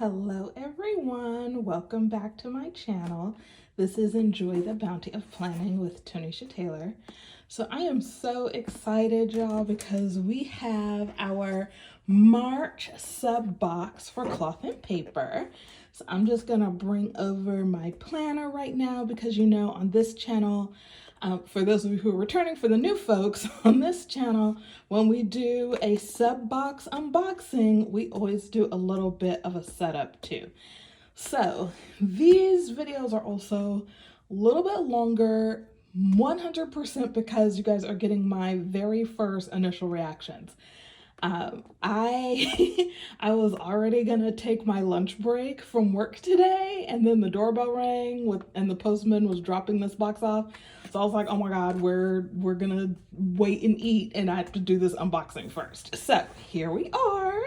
Hello everyone, welcome back to my channel. This is Enjoy the Bounty of Planning with Tonisha Taylor. So I am so excited, y'all, because we have our March sub box for cloth and paper. So I'm just gonna bring over my planner right now because you know on this channel, for those of you who are returning, for the new folks on this channel, when we do a sub box unboxing, we always do a little bit of a setup too. So these videos are also a little bit longer, 100% because you guys are getting my very first initial reactions. I I was already gonna take my lunch break from work today, and then the doorbell rang and the postman was dropping this box off. So I was like, oh my god, we're gonna wait and eat, and I have to do this unboxing first. So here we are.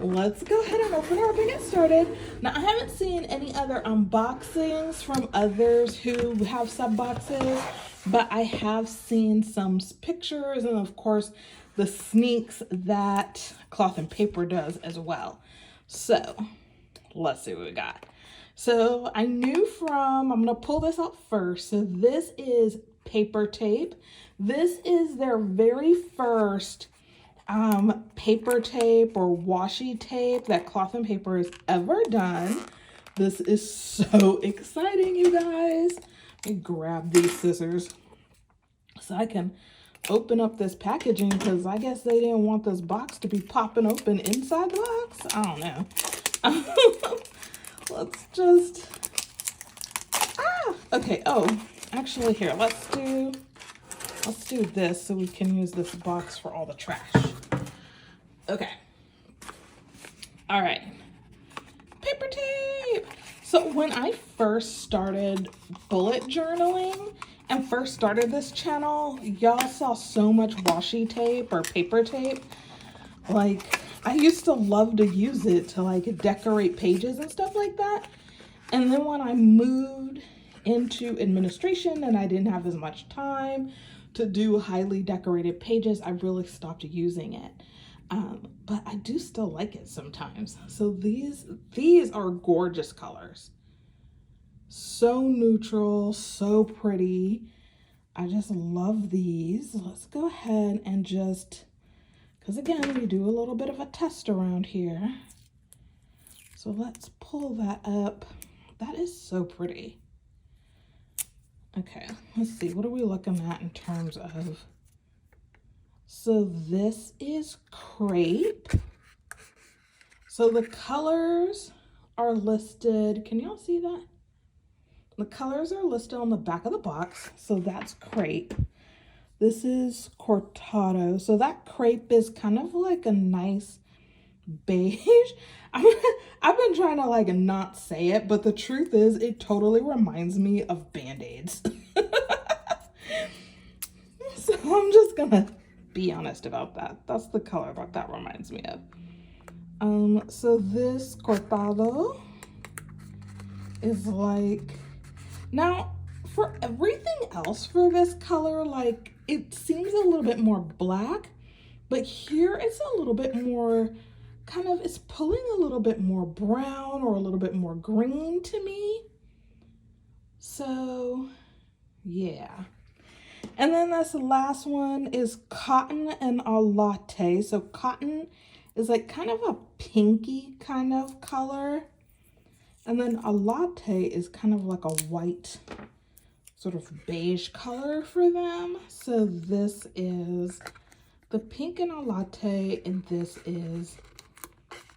Let's go ahead and open her up and get started. Now, I haven't seen any other unboxings from others who have sub boxes, but I have seen some pictures and of course the sneaks that Cloth and Paper does as well. So let's see what we got. So I knew I'm gonna pull this out first. So this is paper tape. This is their very first paper tape or washi tape that Cloth and Paper has ever done. This is so exciting, you guys. Let me grab these scissors so I can open up this packaging, because I guess they didn't want this box to be popping open inside the box. I don't know. Let's just, okay. Oh, actually here, let's do this so we can use this box for all the trash. Okay. All right. Paper tape. So when I first started bullet journaling and first started this channel, y'all saw so much washi tape or paper tape. Like, I used to love to use it to like decorate pages and stuff like that. And then when I moved into administration and I didn't have as much time to do highly decorated pages, I really stopped using it. But I do still like it sometimes. So these are gorgeous colors. So neutral, so pretty. I just love these. Let's go ahead and just, because again, we do a little bit of a test around here. So let's pull that up. That is so pretty. Okay, let's see. What are we looking at in terms of? So this is crepe. So the colors are listed. Can y'all see that? The colors are listed on the back of the box. So that's crepe. This is cortado. So that crepe is kind of like a nice beige. I've been trying to like not say it, but the truth is it totally reminds me of Band-Aids. So I'm just gonna be honest about that. That's the color that reminds me of. So this cortado is like, now for everything else for this color, like it seems a little bit more black, but here it's a little bit more kind of, it's pulling a little bit more brown or a little bit more green to me. So yeah. And then this last one is cotton and a latte. So cotton is like kind of a pinky kind of color. And then a latte is kind of like a white sort of beige color for them. So this is the pink in a latte, and this is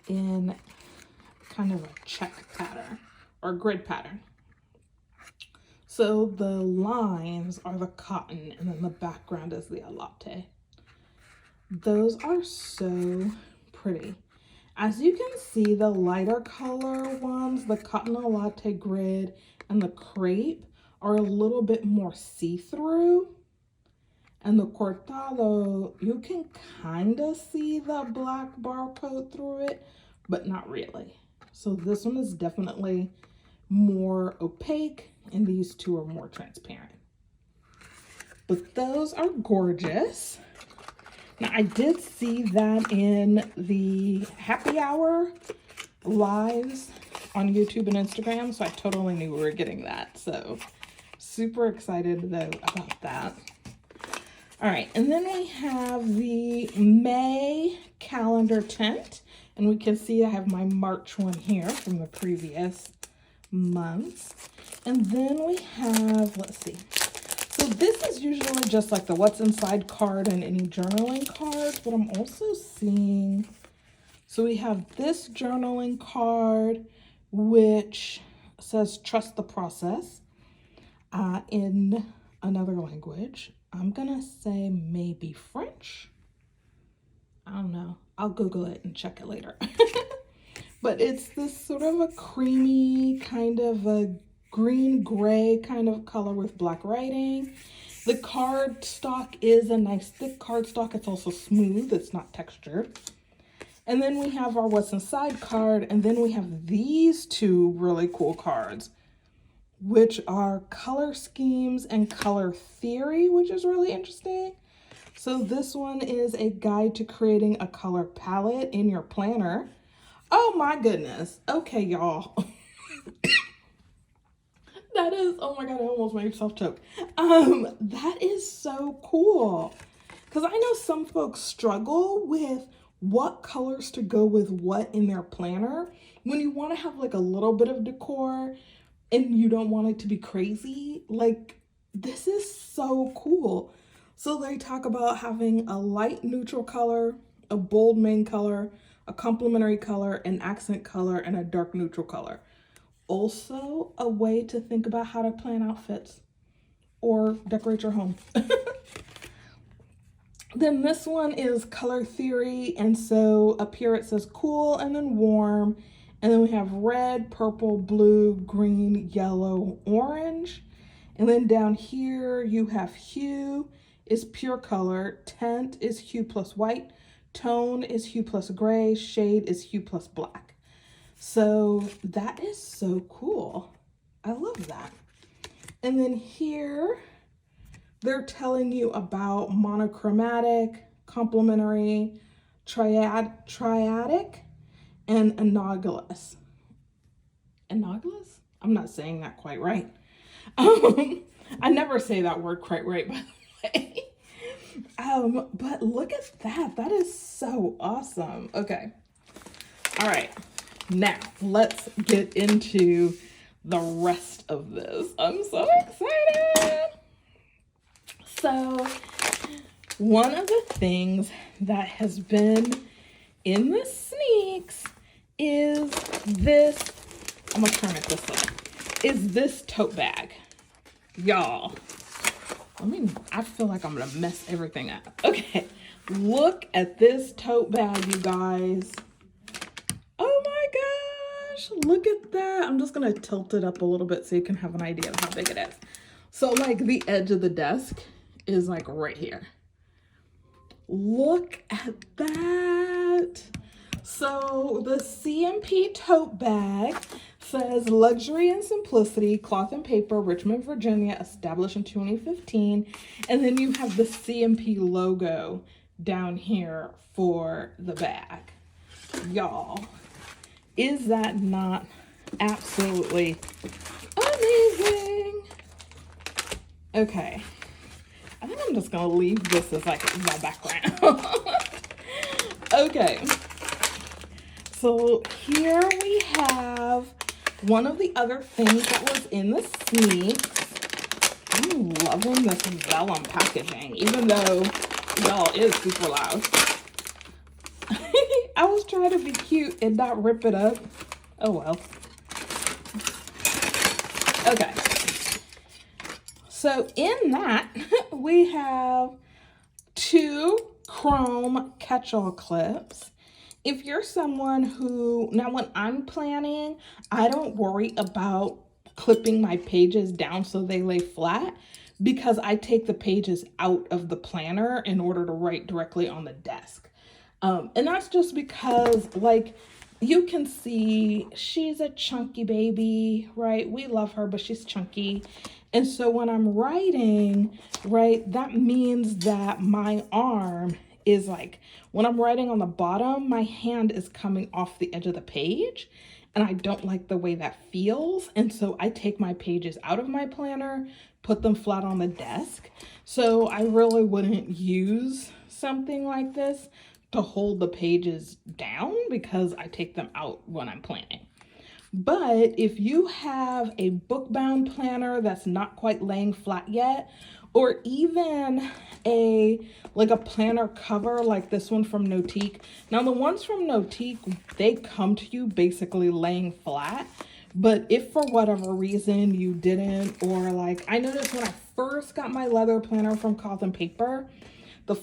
in kind of a check pattern or grid pattern. So the lines are the cotton, and then the background is the latte. Those are so pretty. As you can see, the lighter color ones, the cotton latte grid and the crepe, are a little bit more see-through. And the cortado, you can kind of see the black barcode through it, but not really. So this one is definitely more opaque, and these two are more transparent. But those are gorgeous. Now I did see that in the happy hour lives on YouTube and Instagram, so I totally knew we were getting that. So super excited though about that. All right, and then we have the May calendar tent, and we can see I have my March one here from the previous months. And then we have, let's see. So this is usually just like the what's inside card and any journaling cards, but I'm also seeing, so we have this journaling card, which says trust the process in another language. I'm gonna say maybe French. I don't know. I'll Google it and check it later. But it's this sort of a creamy, kind of a green-gray kind of color with black writing. The cardstock is a nice thick cardstock. It's also smooth. It's not textured. And then we have our what's inside card. And then we have these two really cool cards, which are color schemes and color theory, which is really interesting. So this one is a guide to creating a color palette in your planner. Oh my goodness. Okay, y'all. That is, oh my God, I almost made myself choke. That is so cool. Because I know some folks struggle with what colors to go with what in their planner. When you want to have like a little bit of decor and you don't want it to be crazy, like this is so cool. So they talk about having a light neutral color, a bold main color, a complementary color, an accent color, and a dark neutral color. Also a way to think about how to plan outfits or decorate your home. Then this one is color theory, and so up here it says cool and then warm, and then we have red, purple, blue, green, yellow, orange, and then down here you have hue is pure color, tint is hue plus white, tone is hue plus gray, shade is hue plus black. So that is so cool. I love that. And then here they're telling you about monochromatic, complementary, triadic, and analogous. Analogous? I'm not saying that quite right. I never say that word quite right, by the way. But look at that. That is so awesome. Okay. All right. Now let's get into the rest of this. I'm so excited. So one of the things that has been in the sneaks is this, I'm gonna turn it this way, is this tote bag. Y'all, I feel like I'm gonna mess everything up. Okay, look at this tote bag, you guys. Oh my gosh, look at that. I'm just gonna tilt it up a little bit so you can have an idea of how big it is. So like the edge of the desk is like right here. Look at that. So the CMP tote bag says luxury and simplicity, cloth and paper, Richmond, Virginia, established in 2015. And then you have the CMP logo down here for the bag. Y'all, is that not absolutely amazing? Okay, I think I'm just gonna leave this as like my background. Okay, so here we have one of the other things that was in the sneaks. I'm loving this vellum packaging, even though y'all it is super loud. I was trying to be cute and not rip it up. Oh well. Okay. So in that, we have 2 chrome catch-all clips. If you're someone who, now when I'm planning, I don't worry about clipping my pages down so they lay flat because I take the pages out of the planner in order to write directly on the desk. And that's just because, like, you can see she's a chunky baby, right? We love her, but she's chunky. And so when I'm writing, right, that means that my arm is like when I'm writing on the bottom, my hand is coming off the edge of the page, and I don't like the way that feels. And so I take my pages out of my planner, put them flat on the desk. So I really wouldn't use something like this to hold the pages down because I take them out when I'm planning. But if you have a book bound planner that's not quite laying flat yet, or even a planner cover like this one from Notique. Now the ones from Notique, they come to you basically laying flat. But if for whatever reason you didn't, or like I noticed when I first got my leather planner from Cotton Paper, I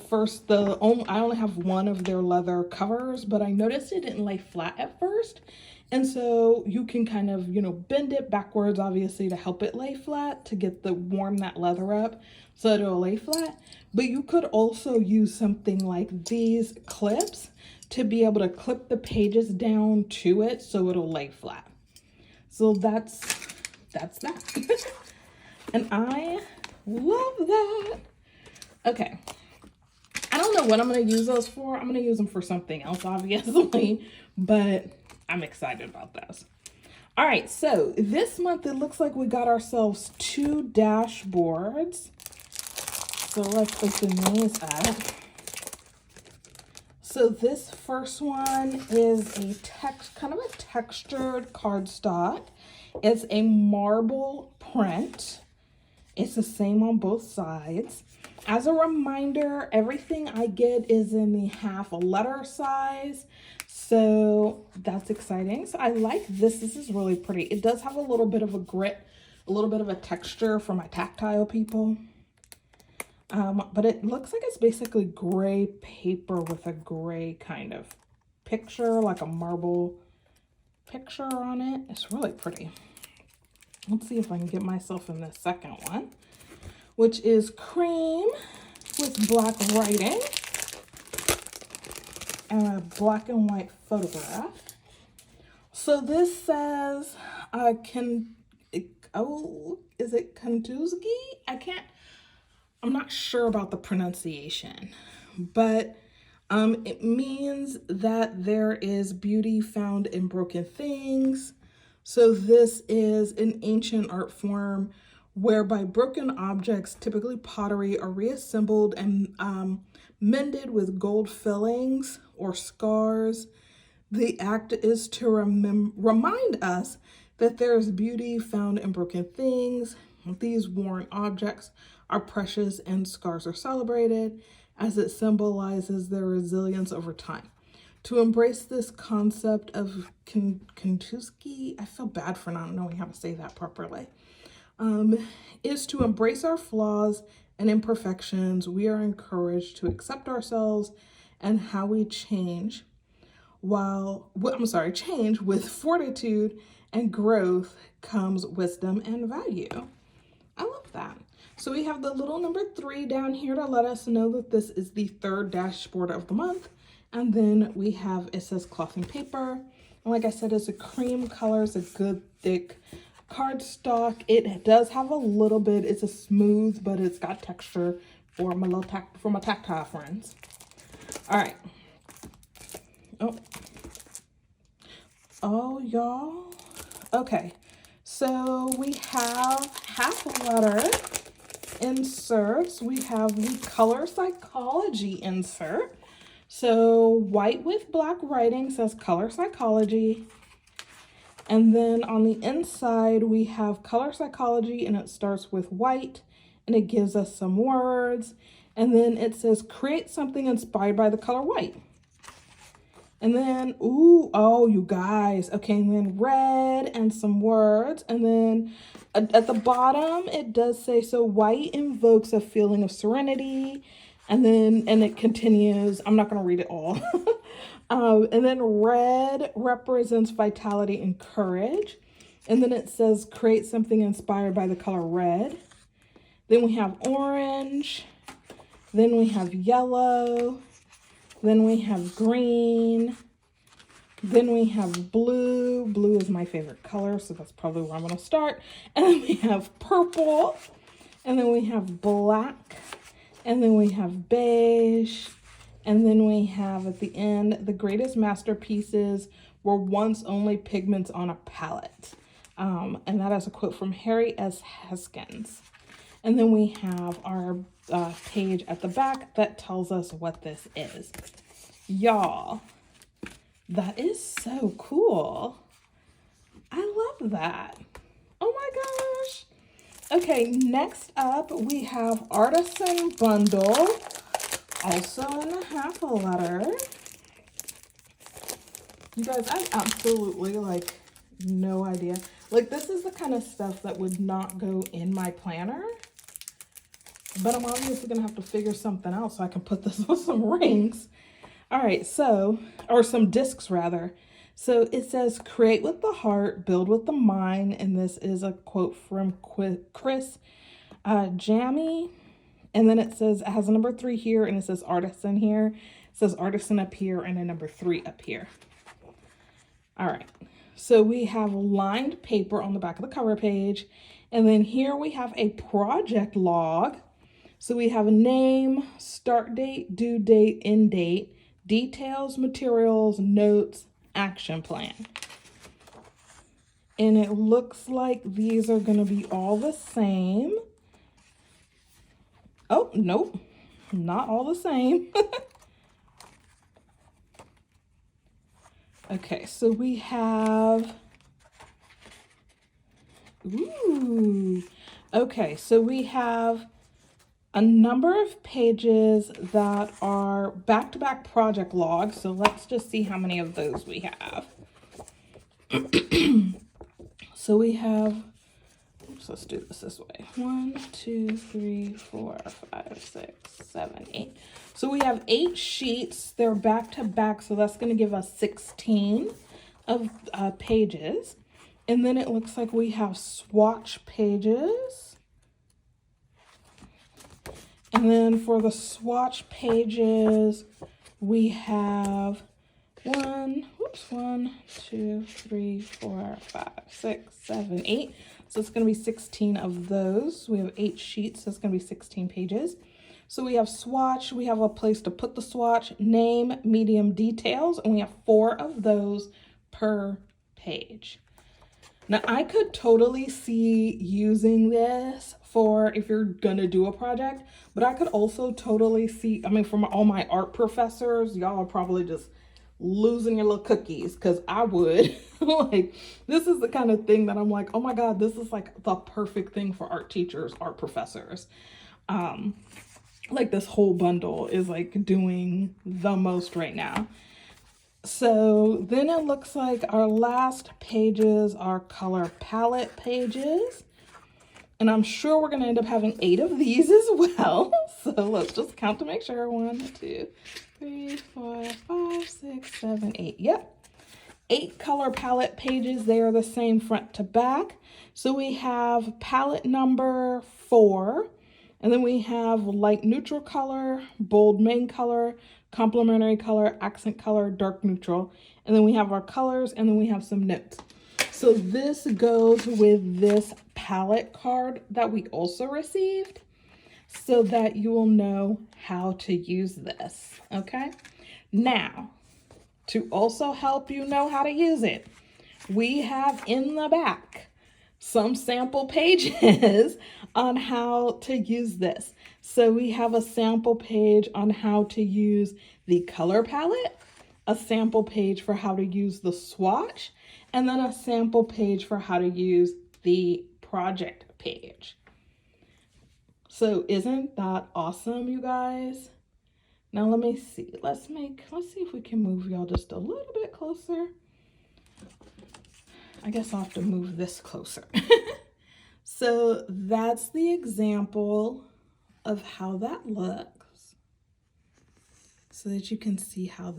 only have one of their leather covers, but I noticed it didn't lay flat at first. And so you can kind of, bend it backwards, obviously, to help it lay flat, to warm that leather up so it'll lay flat. But you could also use something like these clips to be able to clip the pages down to it so it'll lay flat. So that's that. And I love that. Okay. I don't know what I'm going to use those for. I'm going to use them for something else, obviously, but I'm excited about this. All right, so this month it looks like we got ourselves 2 dashboards. So let's open these up. So this first one is kind of a textured cardstock. It's a marble print. It's the same on both sides. As a reminder, everything I get is in the half letter size. So that's exciting. So I like this. This is really pretty. It does have a little bit of a grit, a little bit of a texture for my tactile people. But it looks like it's basically gray paper with a gray kind of picture, like a marble picture on it. It's really pretty. Let's see if I can get myself in the second one, which is cream with black writing and a black and white photograph. So this says, is it Kantuzgi? I'm not sure about the pronunciation, but it means that there is beauty found in broken things. So this is an ancient art form whereby broken objects, typically pottery, are reassembled and mended with gold fillings or scars. The act is to remind us that there is beauty found in broken things. These worn objects are precious and scars are celebrated as it symbolizes their resilience over time. To embrace this concept of Kantuzgi, I feel bad for not knowing how to say that properly, is to embrace our flaws and imperfections. We are encouraged to accept ourselves and how we change change with fortitude and growth comes wisdom and value. I love that. So we have the little number 3 down here to let us know that this is the 3rd dashboard of the month. And then we have, it says clothing paper. And like I said, it's a cream color. It's a good thick cardstock. It does have a little bit, it's a smooth, but it's got texture for my tactile friends. All right. Oh, y'all. Okay. So we have half letter inserts. We have the color psychology insert. So white with black writing says color psychology. And then on the inside, we have color psychology, and it starts with white, and it gives us some words. And then it says create something inspired by the color white. And then, you guys. Okay, and then red and some words. And then at the bottom, it does say, so white invokes a feeling of serenity. And it continues. I'm not going to read it all. And then red represents vitality and courage. And then it says create something inspired by the color red. Then we have orange. Then we have yellow. Then we have green. Then we have blue. Blue is my favorite color, so that's probably where I'm going to start. And then we have purple. And then we have black. And then we have beige. And then we have at the end, the greatest masterpieces were once only pigments on a palette. And that is a quote from Harry S. Haskins. And then we have our page at the back that tells us what this is. Y'all, that is so cool. I love that. Oh my gosh. Okay, next up we have Artisan Bundle, also in the half letter. You guys, I have absolutely like no idea. Like, this is the kind of stuff that would not go in my planner, but I'm obviously gonna have to figure something out so I can put this with some rings. All right, so, or some discs rather. So it says, create with the heart, build with the mind. And this is a quote from Chris Jammy. And then it says, it has a number 3 here, and it says artisan here. It says artisan up here and a number 3 up here. All right, so we have lined paper on the back of the cover page. And then here we have a project log. So we have a name, start date, due date, end date, details, materials, notes, action plan. And it looks like these are going to be all the same. Oh, nope, not all the same. Okay, so we have, ooh, okay, so we have a number of pages that are back-to-back project logs. So let's just see how many of those we have. So we have, oops, let's do this way. 1, 2, 3, 4, 5, 6, 7, 8. So we have 8 sheets. They're back-to-back, so that's going to give us 16 of pages. And then it looks like we have swatch pages. And then for the swatch pages, we have 1, 2, 3, 4, 5, 6, 7, 8. So it's going to be 16 of those. We have 8 sheets, so it's going to be 16 pages. So we have swatch, we have a place to put the swatch, name, medium, details, and we have 4 of those per page. Now, I could totally see using this for if you're gonna do a project, but I could also totally see, I mean, from all my art professors, y'all are probably just losing your little cookies, because I would. Like, this is the kind of thing that I'm like, oh my God, this is like the perfect thing for art teachers, art professors. Like, this whole bundle is like doing the most right now. So then it looks like our last pages are color palette pages. And I'm sure we're going to end up having 8 of these as well. So let's just count to make sure. 1, 2, 3, 4, 5, 6, 7, 8. Yep. 8 color palette pages. They are the same front to back. So we have palette number 4. And then we have light neutral color, bold main color, complementary color, accent color, dark neutral. And then we have our colors, and then we have some notes. So this goes with this palette card that we also received, so that you will know how to use this, okay? Now, to also help you know how to use it, we have in the back some sample pages on how to use this. So we have a sample page on how to use the color palette, a sample page for how to use the swatch, and then a sample page for how to use the project page. So isn't that awesome, you guys? Now let me see. Let's see if we can move y'all just a little bit closer. I guess I'll have to move this closer. So that's the example of how that looks, so that you can see how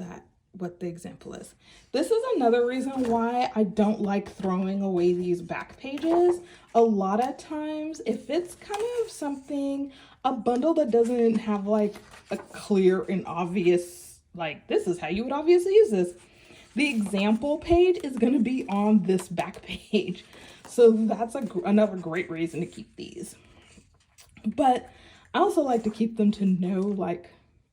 what the example is. This is another reason why I don't like throwing away these back pages. A lot of times, if it's kind of something, a bundle that doesn't have like a clear and obvious, like this is how you would obviously use this, the example page is going to be on this back page. So that's another great reason to keep these. But I also like to keep them to know like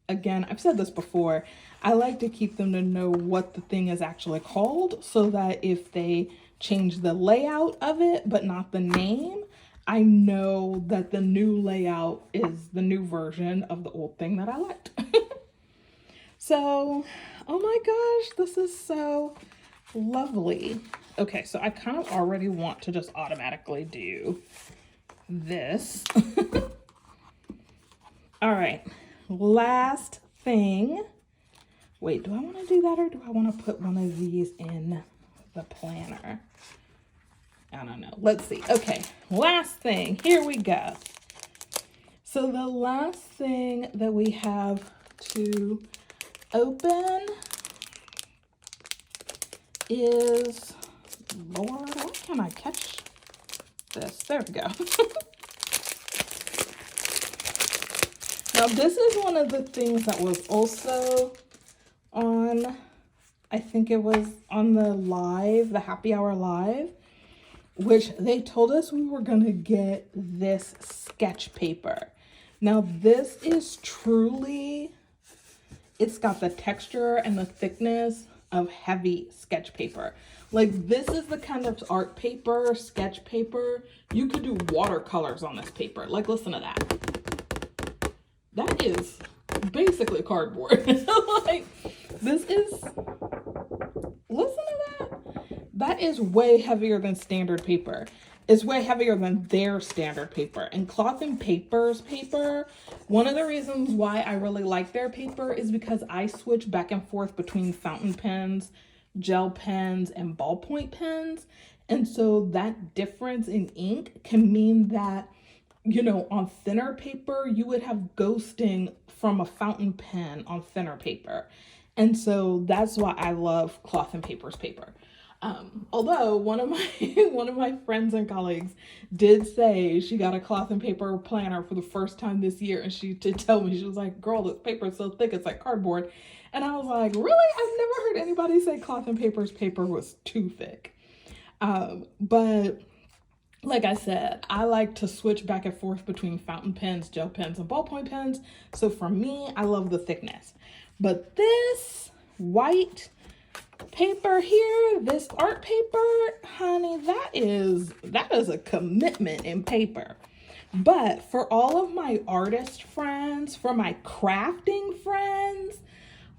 again, I've said this before, I like to keep them to know what the thing is actually called so that if they change the layout of it, but not the name, I know that the new layout is the new version of the old thing that I liked. So, oh my gosh, this is so lovely. Okay, so I kind of already want to just automatically do this. All right, last thing. Wait, do I want to do that or do I want to put one of these in the planner? I don't know. Let's see. Okay, last thing. Here we go. So the last thing that we have to open is, Lord, why can't I catch this? There we go. Now this is one of the things that was also on, I think it was on the live, the happy hour live, which they told us we were gonna get this sketch paper. Now this is truly, it's got the texture and the thickness of heavy sketch paper. Like this is the kind of art paper, sketch paper, you could do watercolors on this paper. Like listen to that. That is basically cardboard. Like this is, listen to that. That is way heavier than standard paper. It's way heavier than their standard paper. And Cloth and Paper's paper, one of the reasons why I really like their paper is because I switch back and forth between fountain pens, gel pens, and ballpoint pens. And so that difference in ink can mean that, you know, on thinner paper, you would have ghosting from a fountain pen on thinner paper. And so that's why I love Cloth and Paper's paper. Although one of my friends and colleagues did say she got a Cloth and Paper planner for the first time this year, and she did tell me, she was like, girl, this paper is so thick it's like cardboard. And I was like, really? I've never heard anybody say Cloth and Paper's paper was too thick. But like I said, I like to switch back and forth between fountain pens, gel pens, and ballpoint pens. So for me, I love the thickness. But this white paper here, this art paper, honey, that is a commitment in paper. But for all of my artist friends, for my crafting friends,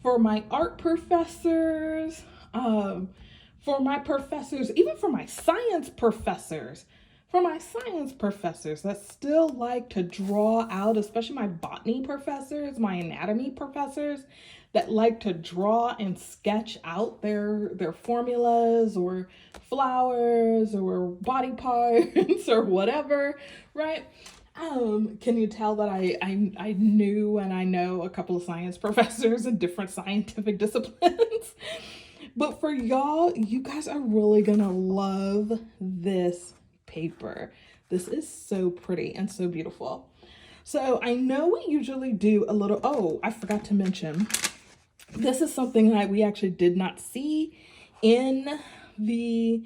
for my art professors, for my professors, even for my science professors, that still like to draw out, especially my botany professors, my anatomy professors, that like to draw and sketch out their formulas or flowers or body parts or whatever, right? Can you tell that I knew and I know a couple of science professors in different scientific disciplines? But for y'all, you guys are really gonna love this paper. This is so pretty and so beautiful. So I know we usually do a little, oh, I forgot to mention, this is something that we actually did not see in the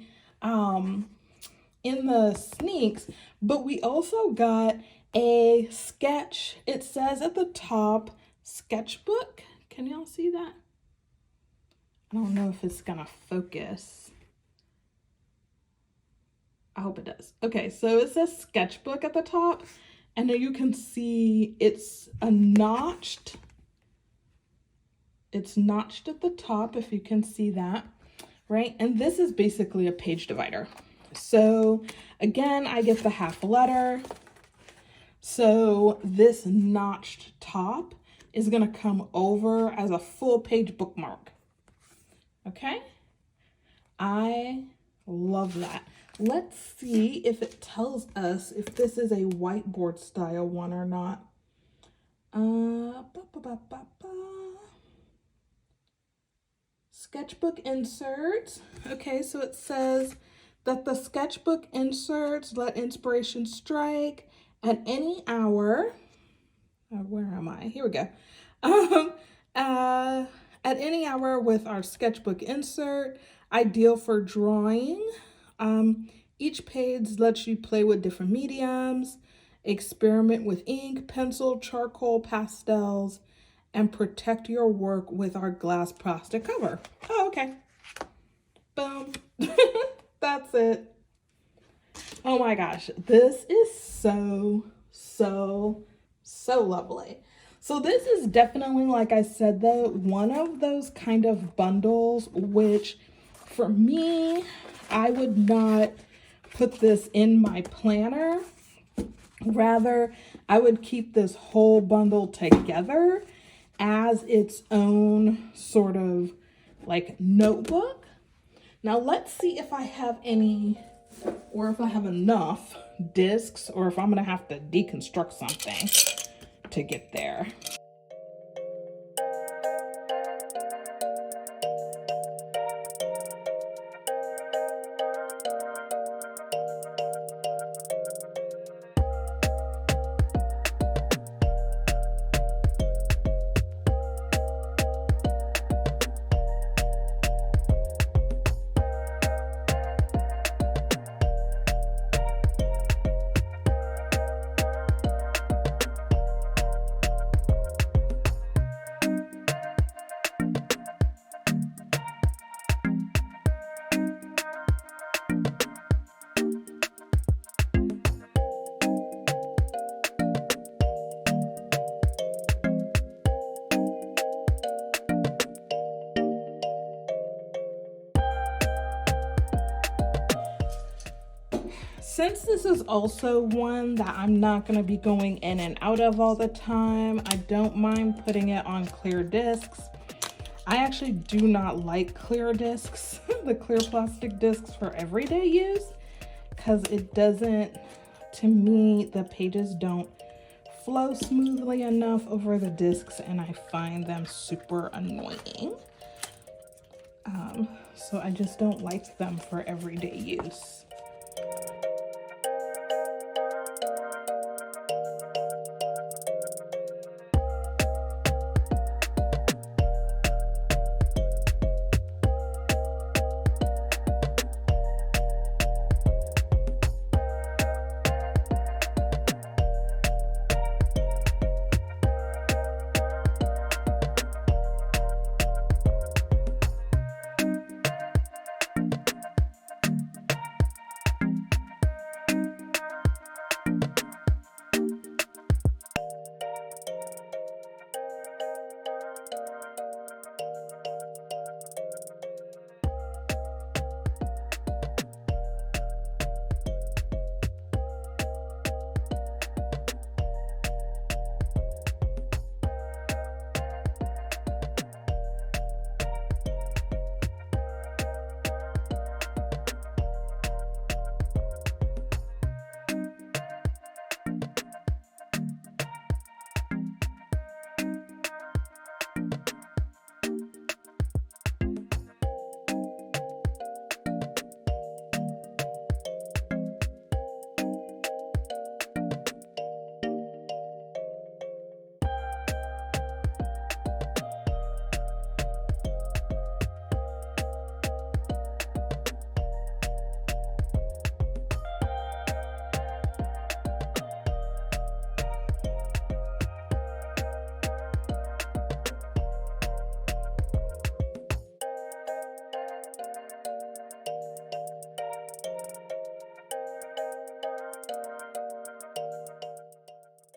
sneaks, but we also got a sketch. It says at the top, sketchbook. Can y'all see that? I don't know if it's gonna focus. I hope it does. Okay, so it says sketchbook at the top, and then you can see it's notched at the top, if you can see that, right? And this is basically a page divider. So again, I get the half letter. So this notched top is gonna come over as a full page bookmark. Okay, I love that. Let's see if it tells us if this is a whiteboard style one or not. Sketchbook inserts. Okay, so it says that the sketchbook inserts let inspiration strike at any hour. Where am I? Here we go. At any hour with our sketchbook insert, ideal for drawing. Each page lets you play with different mediums, experiment with ink, pencil, charcoal, pastels, and protect your work with our glass plastic cover. Oh, okay. Boom. That's it. Oh my gosh, this is so lovely. So this is definitely, like I said though, one of those kind of bundles which for me, I would not put this in my planner. Rather, I would keep this whole bundle together as its own sort of like notebook. Now let's see if I have any, or if I have enough discs, or if I'm gonna have to deconstruct something to get there. Since this is also one that I'm not going to be going in and out of all the time, I don't mind putting it on clear discs. I actually do not like clear discs, the clear plastic discs for everyday use, because it doesn't, to me, the pages don't flow smoothly enough over the discs and I find them super annoying. So I just don't like them for everyday use.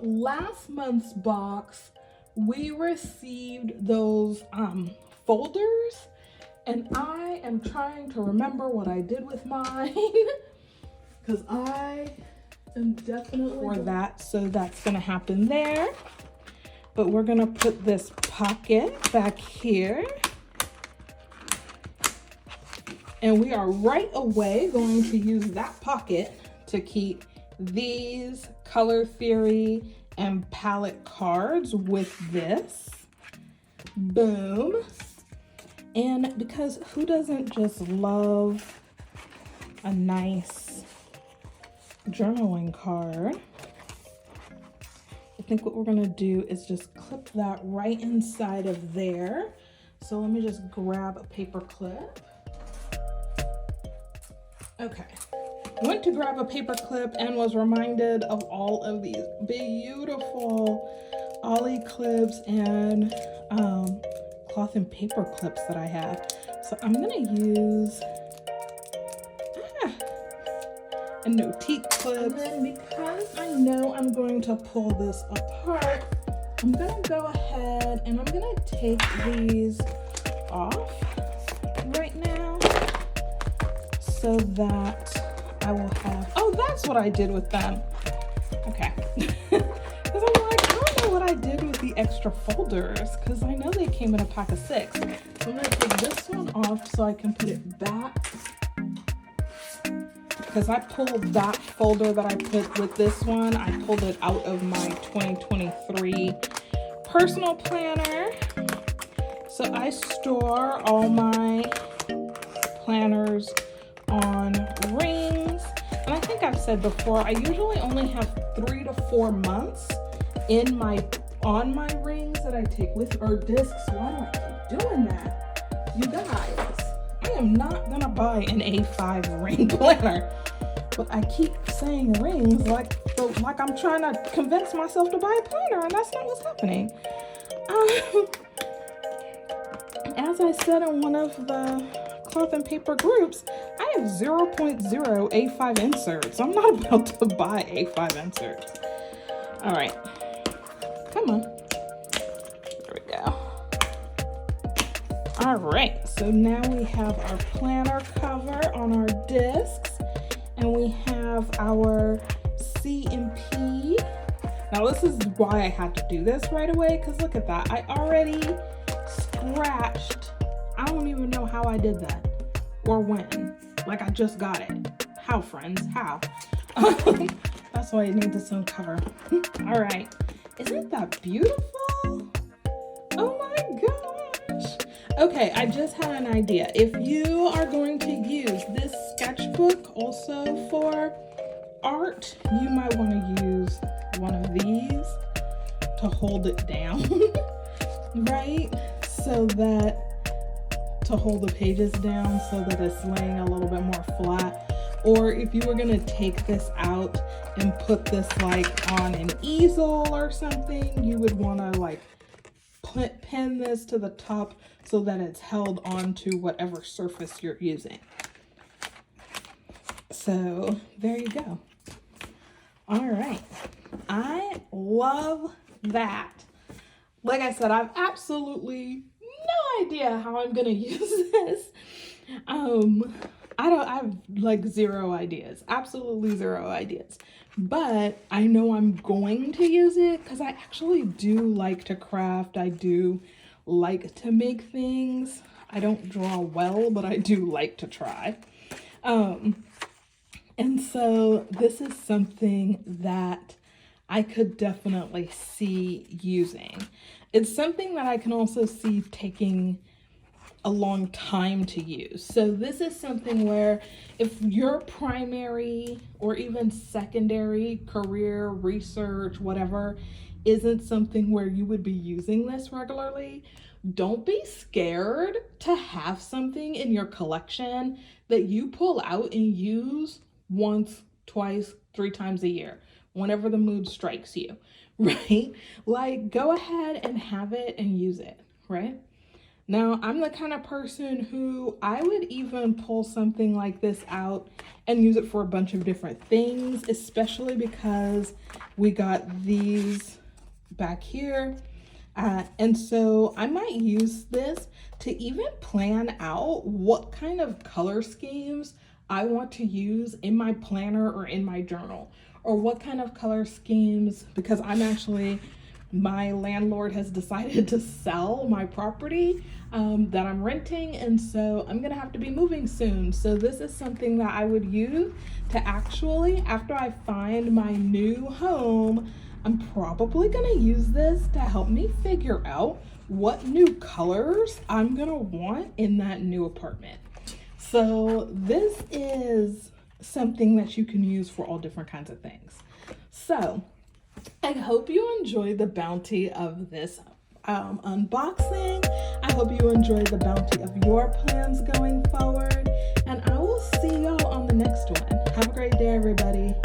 Last month's box, we received those folders, and I am trying to remember what I did with mine because I am definitely for that, so that's gonna happen there. But we're gonna put this pocket back here, and we are right away going to use that pocket to keep these color theory and palette cards with this. Boom. And because who doesn't just love a nice journaling card? I think what we're gonna do is just clip that right inside of there. So let me just grab a paper clip. Okay. Went to grab a paper clip and was reminded of all of these beautiful ollie clips and cloth and paper clips that I have. So I'm gonna use a no-teeth clip. And then because I know I'm going to pull this apart, I'm gonna go ahead and I'm gonna take these off right now so that I will have, oh, that's what I did with them. Okay. Because I'm like, I don't know what I did with the extra folders because I know they came in a pack of 6. So I'm gonna take this one off so I can put it back, because I pulled that folder that I put with this one, I pulled it out of my 2023 personal planner. So I store all my planners on rings. And I think I've said before, I usually only have 3 to 4 months on my rings that I take with, or discs. Why do I keep doing that? You guys, I am not gonna buy an A5 ring planner. But I keep saying rings like I'm trying to convince myself to buy a planner, and that's not what's happening. As I said in one of the cloth and paper groups, I have 0.0 A5 inserts. I'm not about to buy A5 inserts. All right, come on. There we go. All right, so now we have our planner cover on our discs. And we have our C and P. Now this is why I had to do this right away, because look at that. I already scratched. I don't even know how I did that or when. Like, I just got it. How, friends? How? That's why I need this on cover. All right. Isn't that beautiful? Oh my gosh. Okay, I just had an idea. If you are going to use this sketchbook also for art, you might want to use one of these to hold it down, right? So that, to hold the pages down so that it's laying a little bit more flat. Or if you were gonna take this out and put this like on an easel or something, you would wanna like pin this to the top so that it's held onto whatever surface you're using. So there you go. All right, I love that. Like I said, I've absolutely no idea how I'm gonna use this. I have like 0 ideas, absolutely 0 ideas. But I know I'm going to use it because I actually do like to craft. I do like to make things. I don't draw well, but I do like to try. And so this is something that I could definitely see using. It's something that I can also see taking a long time to use. So this is something where if your primary or even secondary career, research, whatever, isn't something where you would be using this regularly, don't be scared to have something in your collection that you pull out and use once, twice, 3 times a year, whenever the mood strikes you, right? Like, go ahead and have it and use it, right? Now, I'm the kind of person who I would even pull something like this out and use it for a bunch of different things, especially because we got these back here. And so I might use this to even plan out what kind of color schemes I want to use in my planner or in my journal, or what kind of color schemes, because my landlord has decided to sell my property that I'm renting, and so I'm gonna have to be moving soon. So this is something that I would use to actually, after I find my new home, I'm probably gonna use this to help me figure out what new colors I'm gonna want in that new apartment. So this is something that you can use for all different kinds of things. So I hope you enjoyed the bounty of this unboxing. I hope you enjoyed the bounty of your plans going forward, and I will see y'all on the next one. Have a great day, everybody.